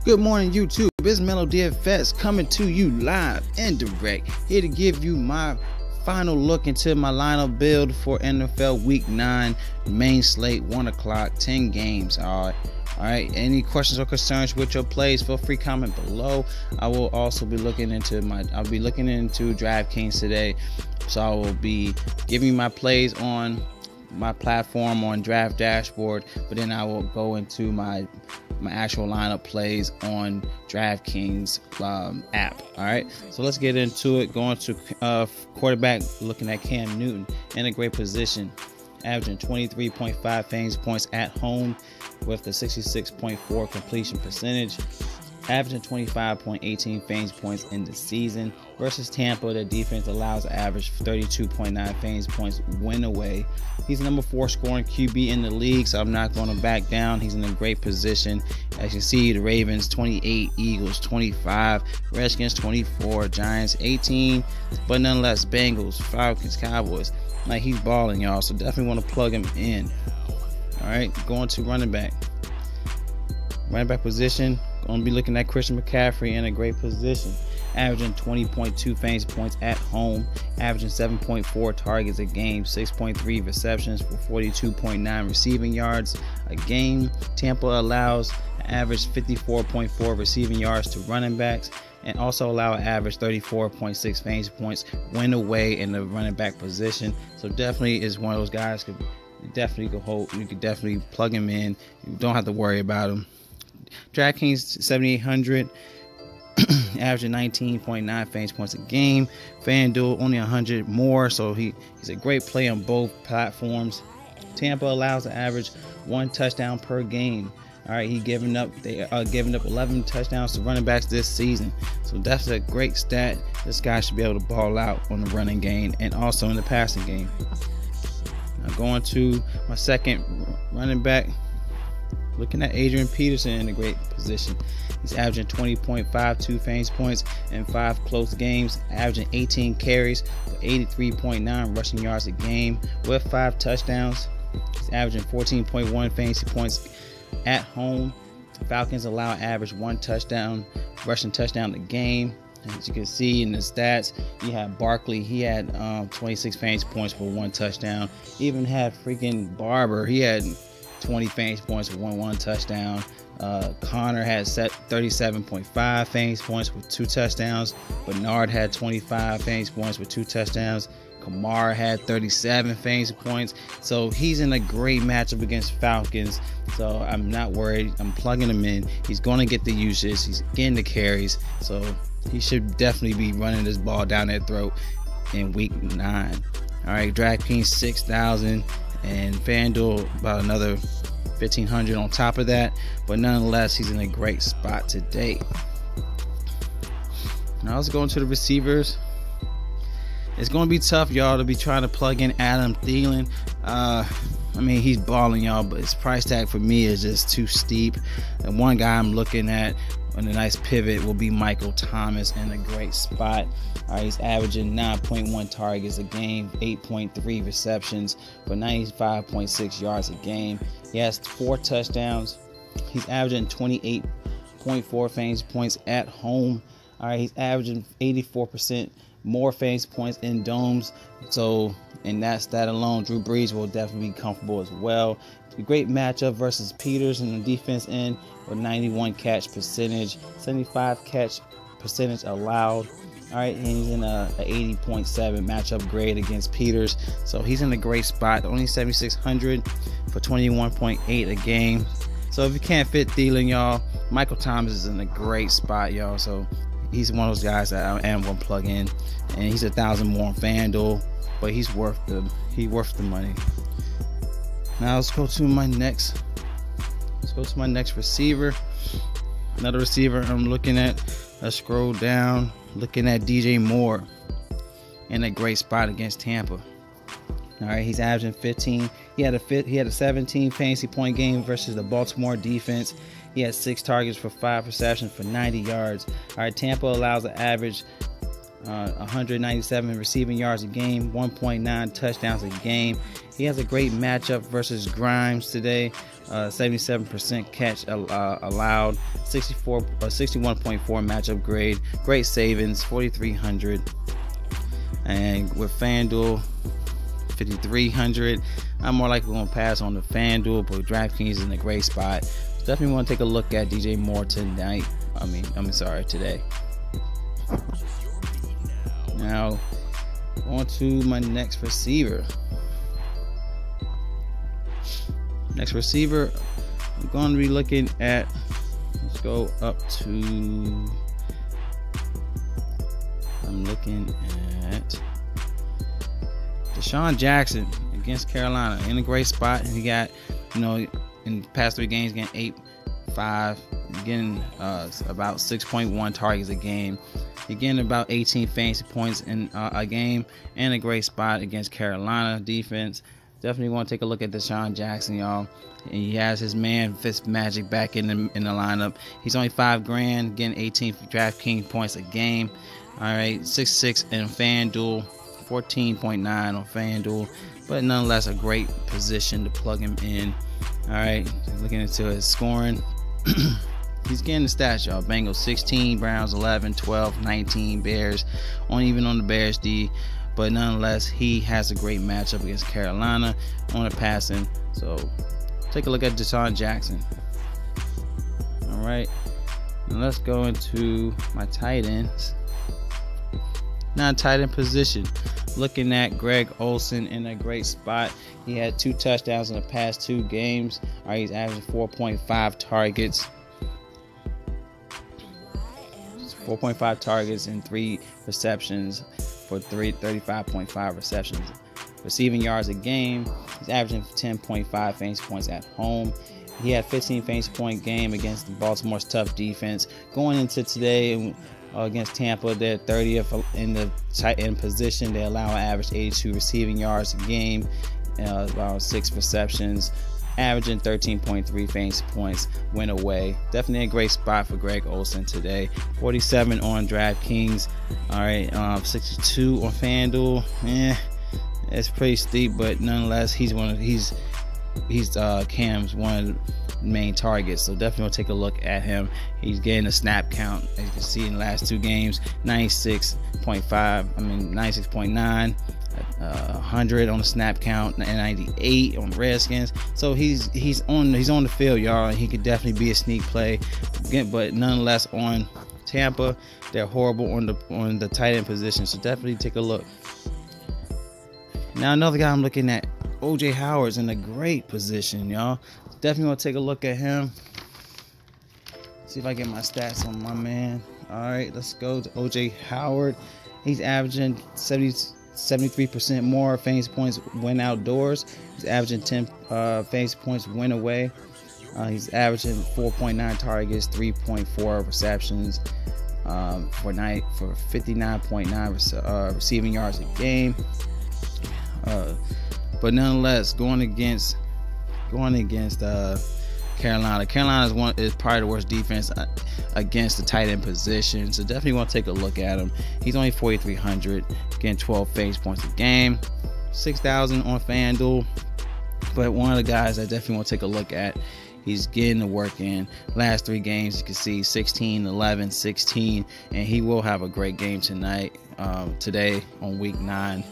Good morning, YouTube. It's Mellow DFS coming to you live and direct. Here to give you my final look into my lineup build for NFL Week 9 main slate, 1 o'clock, 10 games. All right. Any questions or concerns with your plays? Feel free to comment below. I will also be looking into DraftKings today, so I will be giving you my plays on my platform on Draft Dashboard, but then I will go into my actual lineup plays on DraftKings app. All right, so let's get into it. Going to quarterback, looking at Cam Newton in a great position, averaging 23.5 fantasy points at home with a 66.4 completion percentage, averaging 25.18 fantasy points in the season. Versus Tampa, the defense allows an average 32.9 fantasy points win away. He's number 4 scoring QB in the league, so I'm not going to back down. He's in a great position. As you see, the Ravens 28, Eagles 25, Redskins 24, Giants 18, but nonetheless, Bengals, Falcons, Cowboys. Like, he's balling, y'all, so definitely want to plug him in. All right, going to running back. Running back position, going to be looking at Christian McCaffrey in a great position, averaging 20.2 fantasy points at home, averaging 7.4 targets a game, 6.3 receptions for 42.9 receiving yards a game. Tampa allows an average 54.4 receiving yards to running backs, and also allow an average 34.6 fantasy points win away in the running back position. So definitely is one of those guys you could definitely plug him in. You don't have to worry about him. DraftKings 7,800, averaging 19.9 fantasy points a game. Fanduel only 100 more, so he's a great play on both platforms. Tampa allows an average 1 touchdown per game. All right, they are giving up 11 touchdowns to running backs this season, so that's a great stat. This guy should be able to ball out on the running game and also in the passing game. Now going to my second running back, looking at Adrian Peterson in a great position. He's averaging 20.52 fantasy points in 5 close games, averaging 18 carries for 83.9 rushing yards a game with 5 touchdowns. He's averaging 14.1 fantasy points at home. The Falcons allow an average 1 touchdown, rushing touchdown a game. As you can see in the stats, you have Barkley. He had 26 fantasy points for 1 touchdown. Even had freaking Barber. He had 20 fantasy points for one touchdown. Connor had set 37.5 fantasy points with 2 touchdowns. Bernard had 25 fantasy points with 2 touchdowns. Kamara had 37 fantasy points. So he's in a great matchup against Falcons. So I'm not worried. I'm plugging him in. He's going to get the usage. He's getting the carries. So he should definitely be running this ball down their throat in week 9. All right, DraftKings 6,000 and FanDuel about another 1,500 on top of that. But nonetheless, he's in a great spot today. Now let's go into the receivers. It's going to be tough, y'all, to be trying to plug in Adam Thielen. I mean, he's balling, y'all, but his price tag for me is just too steep. And one guy I'm looking at on a nice pivot will be Michael Thomas in a great spot. All right, he's averaging 9.1 targets a game, 8.3 receptions for 95.6 yards a game. He has 4 touchdowns. He's averaging 28.4 fantasy points at home. All right, he's averaging 84% more fantasy points in domes. So in that stat alone, Drew Brees will definitely be comfortable as well. A great matchup versus Peters in the defense end with 91 catch percentage, 75 catch percentage allowed. All right, and he's in a 80.7 matchup grade against Peters. So he's in a great spot. Only 7,600 for 21.8 a game. So if you can't fit Thielen, y'all, Michael Thomas is in a great spot, y'all. So he's one of those guys that I am going to plug in, and he's 1,000 more on FanDuel, but he's worth the money. Now let's go to my next receiver. Another receiver I'm looking at. Let's scroll down, looking at DJ Moore in a great spot against Tampa. All right, he's averaging 15. He had a 17 fantasy point game versus the Baltimore defense. He had 6 targets for 5 receptions for 90 yards. All right, Tampa allows an average 197 receiving yards a game, 1.9 touchdowns a game. He has a great matchup versus Grimes today. 77% catch allowed, 61.4 matchup grade, great savings, 4,300. And with Fanduel, 5,300. I'm more likely going to pass on the Fanduel, but DraftKings is in a great spot. Definitely want to take a look at DJ Moore tonight. Today. Now, on to my next receiver. Next receiver, I'm going to be looking at, let's go up to, I'm looking at Deshaun Jackson against Carolina in a great spot. And he got, in the past 3 games, getting 8-5, getting about 6.1 targets a game. You're getting about 18 fantasy points in a game, and a great spot against Carolina defense. Definitely want to take a look at Deshaun Jackson, y'all. And he has his man Fitzmagic back in the lineup. He's only $5,000, getting 18 DraftKings points a game. All right, 6.6 in Fanduel, 14.9 on Fanduel, but nonetheless a great position to plug him in. All right, looking into his scoring. He's getting the stats, y'all. Bengals 16, Browns 11, 12, 19, Bears, even on the Bears D. But nonetheless, he has a great matchup against Carolina on the passing. So take a look at Deshaun Jackson. All right, now let's go into my tight ends. Now, tight end position, looking at Greg Olson in a great spot. He had 2 touchdowns in the past 2 games. All right, he's averaging 4.5 targets. 4.5 targets and 3 receptions for 35.5 receptions. Receiving yards a game, he's averaging 10.5 fantasy points at home. He had 15 fantasy point game against Baltimore's tough defense. Going into today against Tampa, they're 30th in the tight end position. They allow an average 82 receiving yards a game, about 6 receptions, averaging 13.3 fantasy points, went away. Definitely a great spot for Greg Olson today. 47 on DraftKings. All right, 62 on Fanduel. It's pretty steep, but nonetheless, he's Cam's one of the main targets. So definitely want to take a look at him. He's getting a snap count, as you can see in the last 2 games, 96.9. 100 on the snap count, and 98 on the Redskins. So he's on the field, y'all. He could definitely be a sneak play, but nonetheless on Tampa, they're horrible on the tight end position. So definitely take a look. Now another guy I'm looking at, OJ Howard's in a great position, y'all. Definitely want to take a look at him. See if I get my stats on my man. All right, let's go to OJ Howard. He's averaging 73% more fantasy points when outdoors. He's averaging 10 fantasy points when away. He's averaging 4.9 targets, 3.4 receptions for 59.9 receiving yards a game. But nonetheless, going against Carolina is probably the worst defense against the tight end position. So definitely want to take a look at him. He's only 4,300, getting 12 fantasy points a game, 6,000 on Fanduel. But one of the guys I definitely want to take a look at. He's getting the work in. Last 3 games, you can see 16, 11, 16, and he will have a great game tonight, today on week 9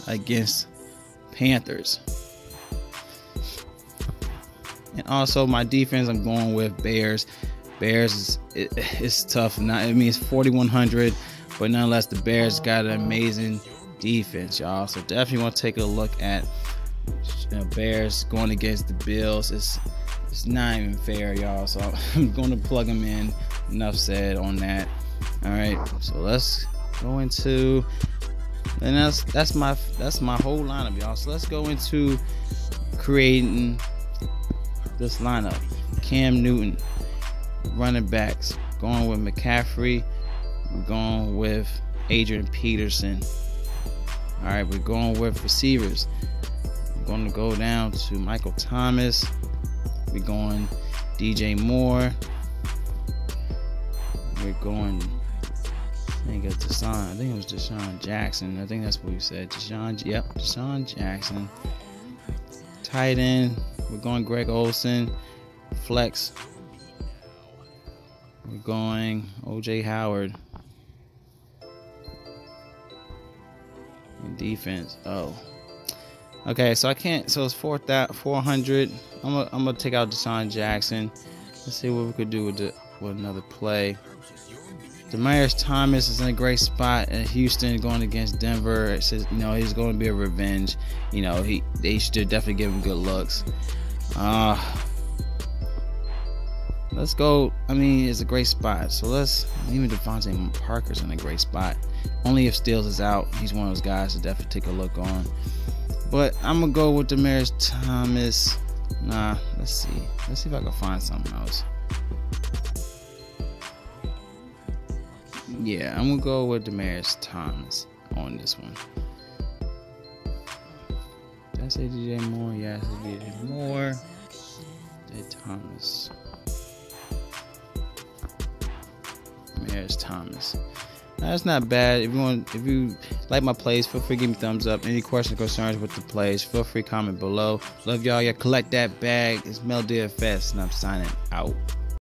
against Panthers. And also my defense, I'm going with Bears. Bears is tough. It's 4,100, but nonetheless, the Bears got an amazing defense, y'all. So definitely want to take a look at Bears going against the Bills. It's not even fair, y'all. So I'm going to plug them in. Enough said on that. All right, so let's go into, and that's my whole lineup, y'all. So let's go into creating this lineup. Cam Newton, running backs, going with McCaffrey. We're going with Adrian Peterson. All right, we're going with receivers. We're going to go down to Michael Thomas. We're going DJ Moore. We're going I think it's Deshaun. I think it was Deshaun Jackson. I think that's what we said. Deshaun Jackson. Tight end. We're going Greg Olson. Flex. We're going O.J. Howard. And defense. Oh. Okay, so I can't. So it's 400. I'm gonna take out Deshaun Jackson. Let's see what we could do with another play. Demaryius Thomas is in a great spot at Houston going against Denver. It says, he's going to be a revenge. They should definitely give him good looks. Let's go. It's a great spot. So even Devontae Parker's in a great spot. Only if Stills is out. He's one of those guys to definitely take a look on. But I'm going to go with Demaryius Thomas. Let's see. Let's see if I can find something else. Yeah, I'm going to go with Demaryius Thomas on this one. Did I say DJ Moore? Yeah, I said DJ Moore. DJ Thomas. Demaryius Thomas. That's not bad. If you like my plays, feel free to give me a thumbs up. Any questions or concerns with the plays, feel free to comment below. Love y'all. Collect that bag. It's Mel DFS, and I'm signing out.